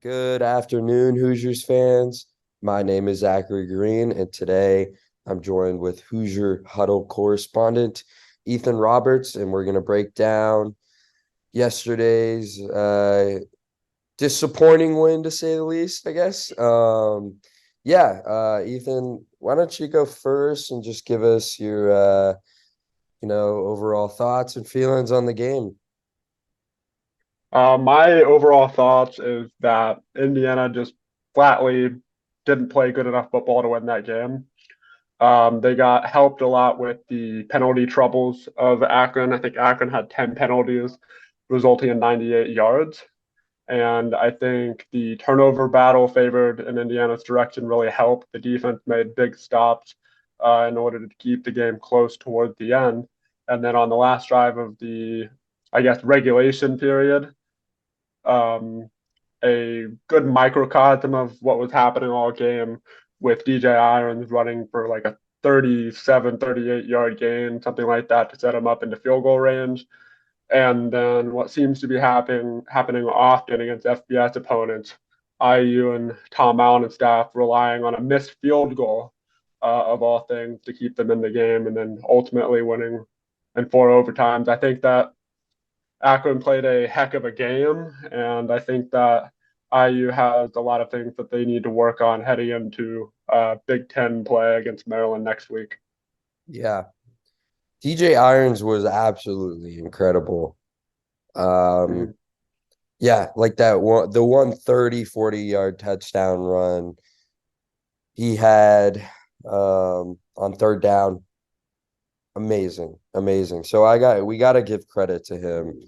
Good afternoon, Hoosiers fans. My name is Greene, and today I'm joined with Hoosier Huddle correspondent Ethan Roberts, and we're going to break down yesterday's disappointing win, to say the least, I guess. Ethan, why don't you go first and just give us your, overall thoughts and feelings on the game? My overall thoughts is that Indiana just flatly didn't play good enough football to win that game. They got helped a lot with the penalty troubles of Akron. I think Akron had 10 penalties, resulting in 98 yards. And I think the turnover battle favored in Indiana's direction really helped. The defense made big stops in order to keep the game close towards the end. And then on the last drive of the, I guess, regulation period, um, a good microcosm of what was happening all game with DJ Irons running for like a 37, 38-yard gain, something like that to set him up into field goal range. And then what seems to be happening often against FBS opponents, IU and Tom Allen and staff relying on a missed field goal of all things to keep them in the game, and then ultimately winning in four overtimes. I think that Akron played a heck of a game, and I think that IU has a lot of things that they need to work on heading into Big Ten play against Maryland next week. Yeah. DJ Irons was absolutely incredible. Um, Mhm. yeah, like that one, the 130-40 yard touchdown run he had on third down. Amazing, amazing. So we got to give credit to him.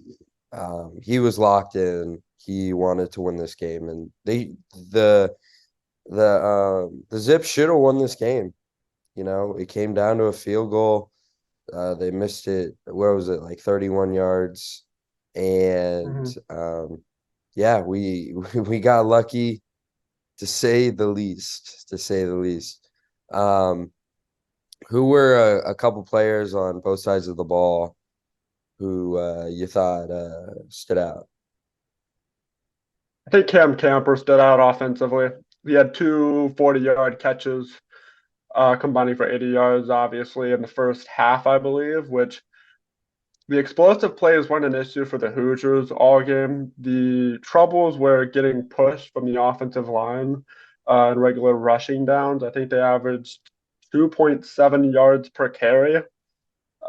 He was locked in. He wanted to win this game, and the Zips should have won this game. It came down to a field goal. They missed it. Where was it? Like 31 yards. And Mhm. yeah, we we got lucky to say the least, to say the least. Um, who were a couple players on both sides of the ball who you thought stood out? I think Cam Camper stood out offensively. He had two 40-yard catches, combining for 80 yards, obviously, in the first half, I believe, which the explosive plays weren't an issue for the Hoosiers all game. The troubles were getting pushed from the offensive line and regular rushing downs. I think they averaged 2.7 yards per carry,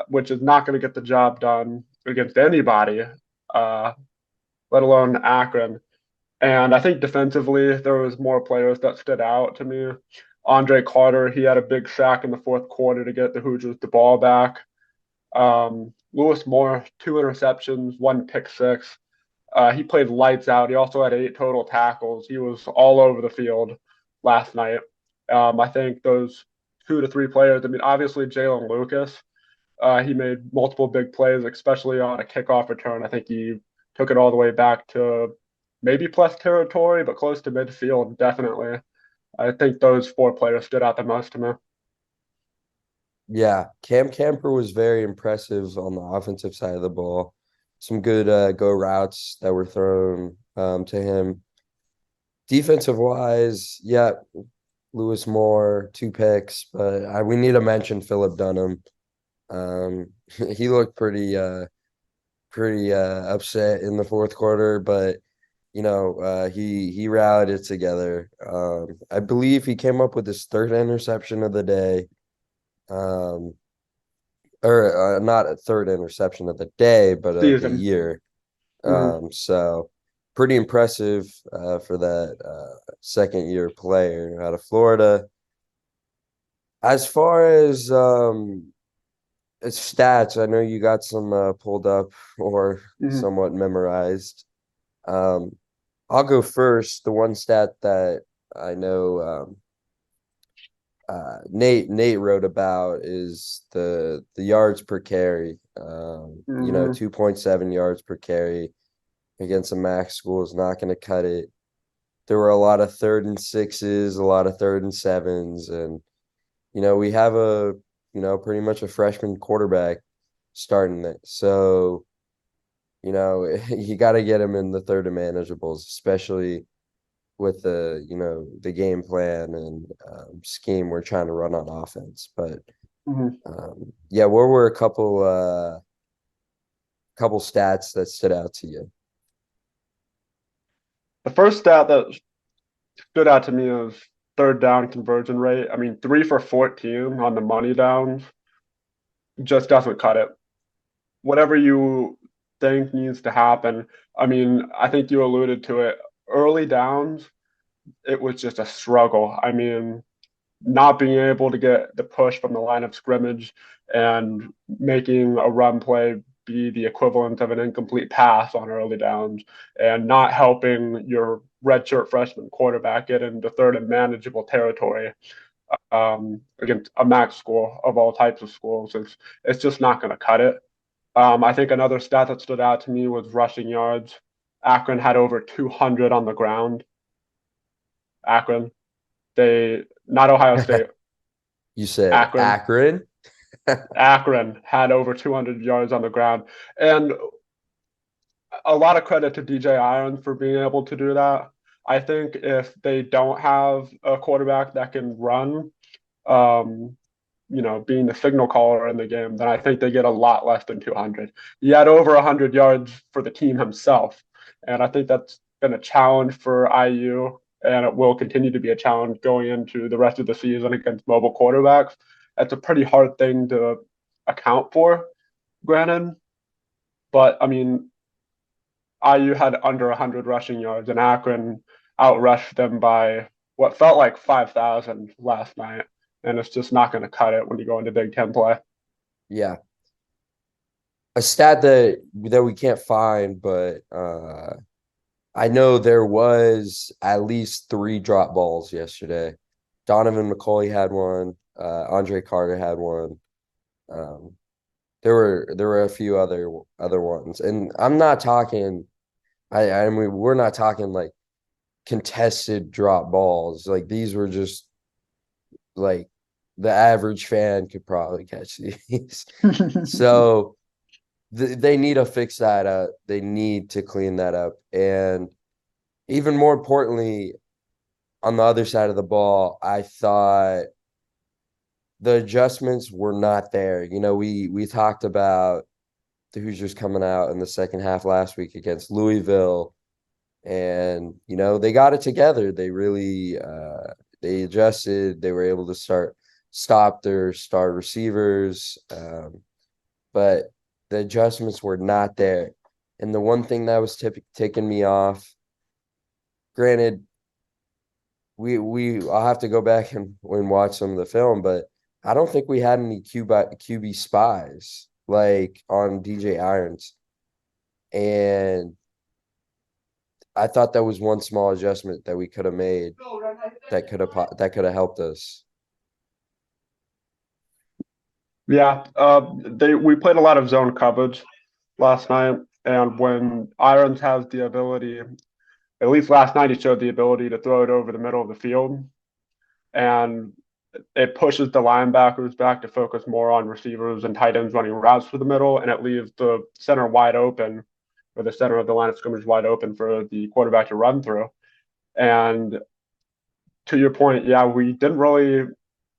which is not going to get the job done against anybody, uh, let alone Akron. And I think defensively, there was more players that stood out to me. Andre Carter, he had a big sack in the fourth quarter to get the Hoosiers the ball back. Lewis Moore, two interceptions, one pick six. He played lights out. He also had eight total tackles. He was all over the field last night. I think those two to three players, I mean, obviously Jalen Lucas, he made multiple big plays, especially on a kickoff return. I think he took it all the way back to maybe plus territory, but close to midfield, definitely. I think those four players stood out the most to me. Yeah, Cam Camper was very impressive on the offensive side of the ball. Some good go routes that were thrown to him. Defensive wise, yeah, Lewis Moore, two picks, but we need to mention Philip Dunham. He looked pretty upset in the fourth quarter, but he rallied it together. I believe he came up with his third interception of the day. Um, or not a third interception of the day, but of the Season. year. Mm-hmm. So pretty impressive for that second year player out of Florida. As far as stats, I know you got some pulled up or Mm-hmm. somewhat memorized. Um, I'll go first. The one stat that I know Nate wrote about is the yards per carry. Mm-hmm. 2.7 yards per carry against a max school is not going to cut it. There were a lot of third and sixes, a lot of third and sevens, and we have pretty much a freshman quarterback starting it. So, you got to get him in the third and manageables, especially with the game plan and scheme we're trying to run on offense. But Mhm. yeah, what were a couple stats that stood out to you? The first stat that stood out to me is third down conversion rate. I mean, 3 for 14 on the money downs just doesn't cut it. Whatever you think needs to happen, I mean, I think you alluded to it. Early downs, it was just a struggle. I mean, not being able to get the push from the line of scrimmage and making a run play be the equivalent of an incomplete pass on early downs and not helping your redshirt freshman quarterback get into third and manageable territory against a MAC school of all types of schools. It's just not going to cut it. I think another stat that stood out to me was rushing yards. Akron had over 200 on the ground. Akron, not Ohio State, You said Akron. Akron? Akron had over 200 yards on the ground. And a lot of credit to DJ Irons for being able to do that. I think if they don't have a quarterback that can run, um, being the signal caller in the game, then I think they get a lot less than 200. He had over 100 yards for the team himself. And I think that's been a challenge for IU, and it will continue to be a challenge going into the rest of the season against mobile quarterbacks. That's a pretty hard thing to account for, granted. But I mean, IU had under 100 rushing yards, and Akron outrushed them by what felt like 5,000 last night. And it's just not going to cut it when you go into Big Ten play. Yeah. A stat that we can't find, but I know there was at least three drop balls yesterday. Donovan McCauley had one. Andre Carter had one. Um, there were a few other ones, and I'm not talking. I mean, we're not talking like contested drop balls. Like these were just like the average fan could probably catch these. So they need to fix that up. They need to clean that up, and even more importantly, on the other side of the ball, I thought the adjustments were not there. We talked about the Hoosiers coming out in the second half last week against Louisville, and they got it together. They really they adjusted. They were able to stop their star receivers, but the adjustments were not there. And the one thing that was ticking me off, granted, I'll have to go back and watch some of the film, but I don't think we had any QB spies like on DJ Irons, and I thought that was one small adjustment that we could have made that could have helped us. Yeah, we played a lot of zone coverage last night, and when Irons has the ability, at least last night, he showed the ability to throw it over the middle of the field, and it pushes the linebackers back to focus more on receivers and tight ends running routes for the middle, and it leaves the center wide open, or the center of the line of scrimmage wide open for the quarterback to run through. And to your point, yeah, we didn't really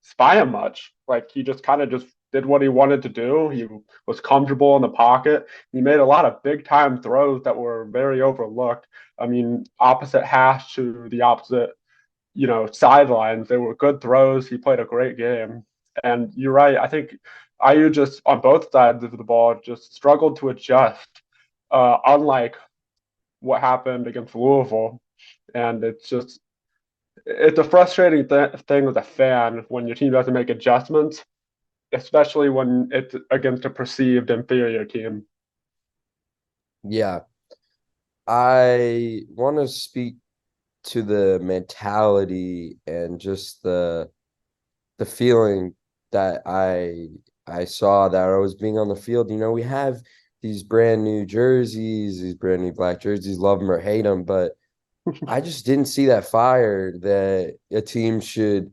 spy him much. Like he just kind of just did what he wanted to do. He was comfortable in the pocket. He made a lot of big time throws that were very overlooked. I mean, opposite hash to the opposite, sidelines. They were good throws. He played a great game. And you're right. I think IU just on both sides of the ball just struggled to adjust, unlike what happened against Louisville. And it's a frustrating thing as a fan when your team doesn't make adjustments, especially when it's against a perceived inferior team. Yeah, I want to speak to the mentality and just the feeling that I saw that I was being on the field. We have these brand new jerseys, these brand new black jerseys, love them or hate them, but I just didn't see that fire that a team should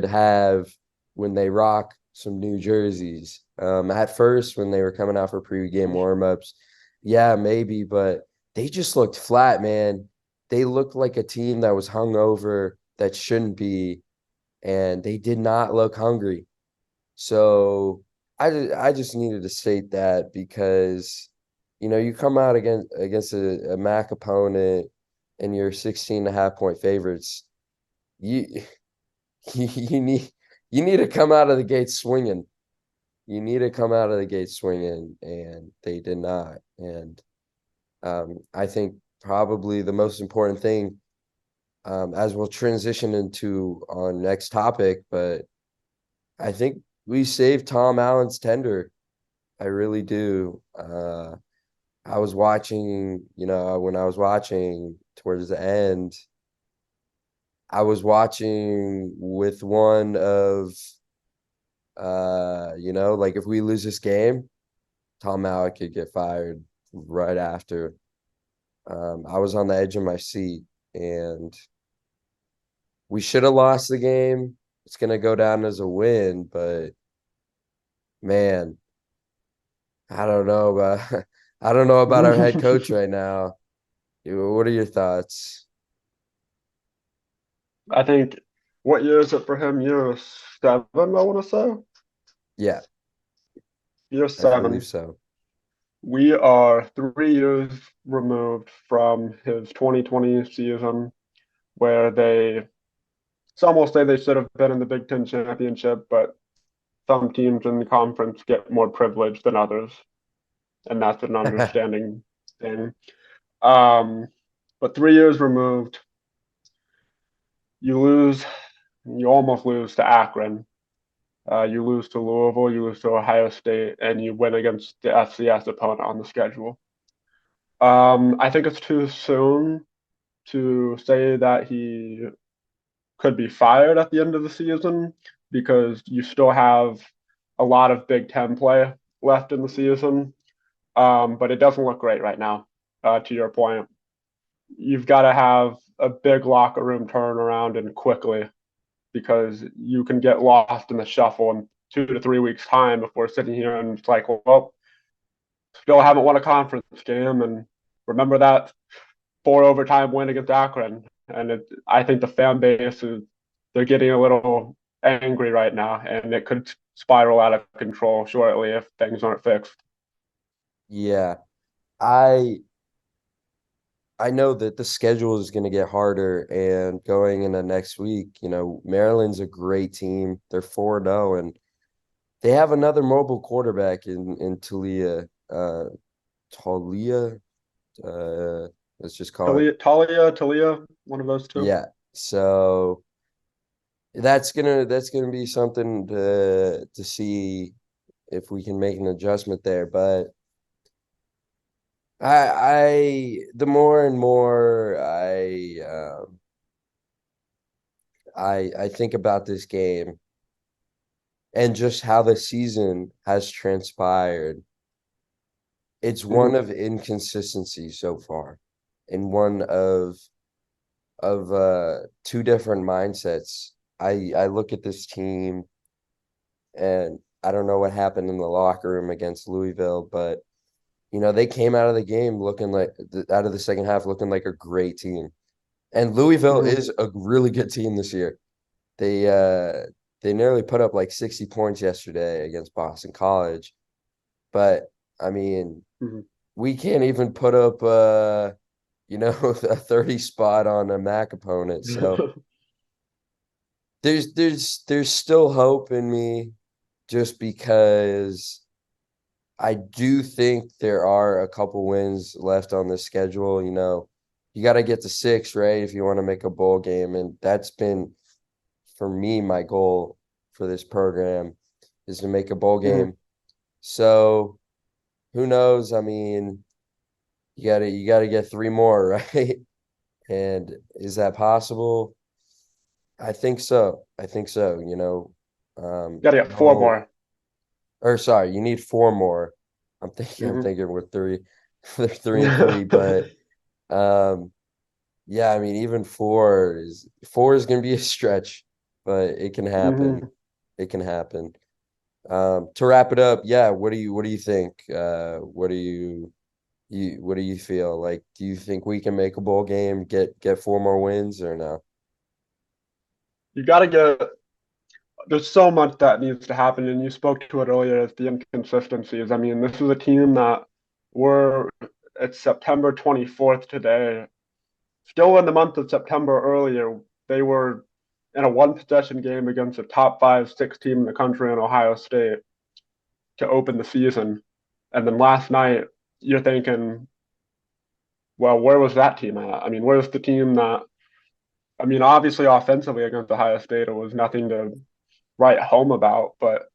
have when they rock some new jerseys. At first, when they were coming out for pregame warmups, yeah, maybe, but they just looked flat, man. they looked like a team that was hungover that shouldn't be, and they did not look hungry. So I just needed to state that because you come out against a MAC opponent and you're 16 and a half point favorites. You you need to come out of the gate swinging. You need to come out of the gate swinging, and they did not. And I think probably the most important thing, as we'll transition into our next topic, but I think we saved Tom Allen's tender. I really do. I was watching, when I was watching towards the end, I was watching with one of, like if we lose this game, Tom Allen could get fired right after. I was on the edge of my seat, and we should have lost the game. It's gonna go down as a win, but man, I don't know about I don't know about our head coach right now. What are your thoughts? I think what year is it for him? Year seven, I want to say. Yeah, Year I believe seven. so. We are 3 years removed from his 2020 season, where some will say they should have been in the Big Ten championship, but some teams in the conference get more privilege than others, and that's an understanding thing. Um, but 3 years removed, you lose, you almost lose to Akron. You lose to Louisville, you lose to Ohio State, and you win against the FCS opponent on the schedule. I think it's too soon to say that he could be fired at the end of the season because you still have a lot of Big Ten play left in the season. But it doesn't look great right now, to your point. You've got to have a big locker room turnaround and quickly because you can get lost in the shuffle in 2 to 3 weeks' time if we're sitting here and it's like, well, still haven't won a conference game. And remember that 4 overtime win against Akron. And I think the fan base they're getting a little angry right now, and it could spiral out of control shortly if things aren't fixed. Yeah, I I know that the schedule is going to get harder, and going into next week, Maryland's a great team. They're 4-0, and they have another mobile quarterback in Talia. Let's just call it. Talia, one of those two. Yeah. So that's gonna be something to see if we can make an adjustment there. But the more and more I think about this game and just how the season has transpired, it's one Mm-hmm. of inconsistency so far, and one of two different mindsets. I look at this team, and I don't know what happened in the locker room against Louisville, but they came out of the game looking like out of the second half looking like a great team. And Louisville Mm-hmm. is a really good team this year. They uh they nearly put up like 60 points yesterday against Boston College. But I mean, Mm-hmm. we can't even put up a 30 spot on a MAC opponent. So there's still hope in me, just because I do think there are a couple wins left on the schedule. You got to get to six, right, if you want to make a bowl game. And that's been, for me, my goal for this program is to make a bowl Mm-hmm. game. So who knows? I mean, you gotta get three more, right? And is that possible? I think so. I think so. Gotta get four No, more. or sorry, you need four more. I'm Mm-hmm. thinking we're three, they're 3-3, but um, yeah, I mean, even four is gonna be a stretch, but it can happen. Mm-hmm. It can happen. To wrap it up, yeah, what do you think? What do you What do you feel like? Do you think we can make a bowl game, get four more wins or no? You got to get there's so much that needs to happen, and you spoke to it earlier as the inconsistencies. I mean, this is a team that we're it's September 24th today. Still in the month of September earlier, they were in a one possession game against a top 5, 6 team in the country in Ohio State to open the season. And then last night, you're thinking, well, where was that team at? I mean, where's the team that, I mean, obviously offensively against Ohio State, it was nothing to write home about, but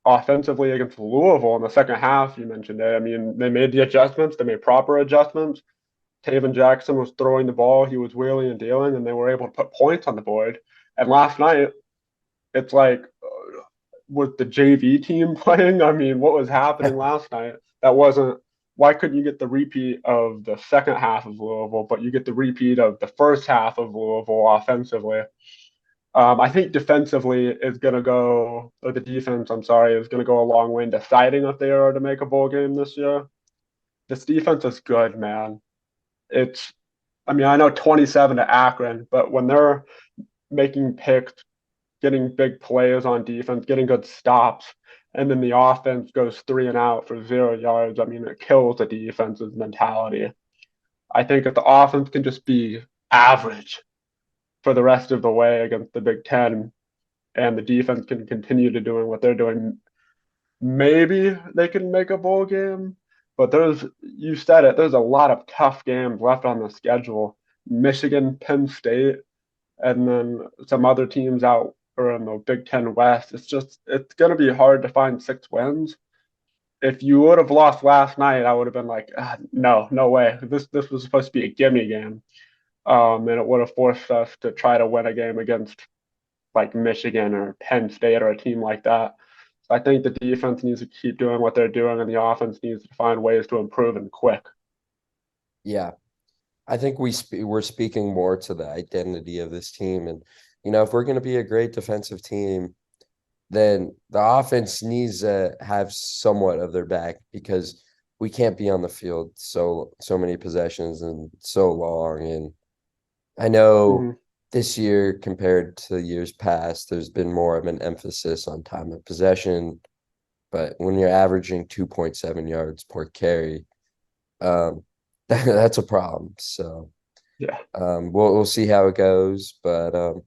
offensively against Louisville in the second half, you mentioned it. I mean, they made the adjustments, they made proper adjustments. Taven Jackson was throwing the ball, he was wheeling and dealing, and they were able to put points on the board. And last night, it's like, was the JV team playing? I mean, what was happening last night? That wasn't. Why couldn't you get the repeat of the second half of Louisville, but you get the repeat of the first half of Louisville offensively? I think defensively is going to go, or the defense, I'm sorry, is going to go a long way in deciding if they are to make a bowl game this year. This defense is good, man. It's, I mean, I know 27 to Akron, but when they're making picks, getting big plays on defense, getting good stops, and then the offense goes 3 and out for 0 yards, I mean, it kills the defense's mentality. I think if the offense can just be average for the rest of the way against the Big Ten, and the defense can continue to doing what they're doing, maybe they can make a bowl game. But you said it, there's a lot of tough games left on the schedule. Michigan, Penn State, and then some other teams out or in the Big Ten West. It's going to be hard to find 6 wins. If you would have lost last night, I would have been like, no, no way. This was supposed to be a gimme game, and it would have forced us to try to win a game against like Michigan or Penn State or a team like that. So I think the defense needs to keep doing what they're doing, and the offense needs to find ways to improve and quick. Yeah, I think we're speaking more to the identity of this team, and if we're going to be a great defensive team, then the offense needs to have somewhat of their back because we can't be on the field so many possessions and so long. And I know Mm-hmm. this year compared to years past, there's been more of an emphasis on time of possession. But when you're averaging 2.7 yards per carry, that's a problem. So Yeah. we'll see how it goes. But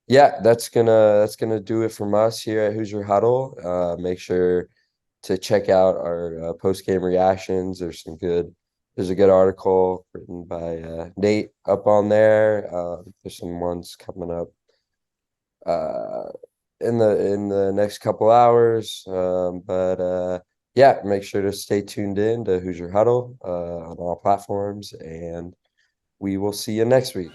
yeah, that's gonna do it from us here at Hoosier Huddle. Make sure to check out our post game reactions. There's a good article written by Nate up on there. There's some ones coming up uh, in the next couple hours. But yeah, make sure to stay tuned in to Hoosier Huddle on all platforms, and we will see you next week.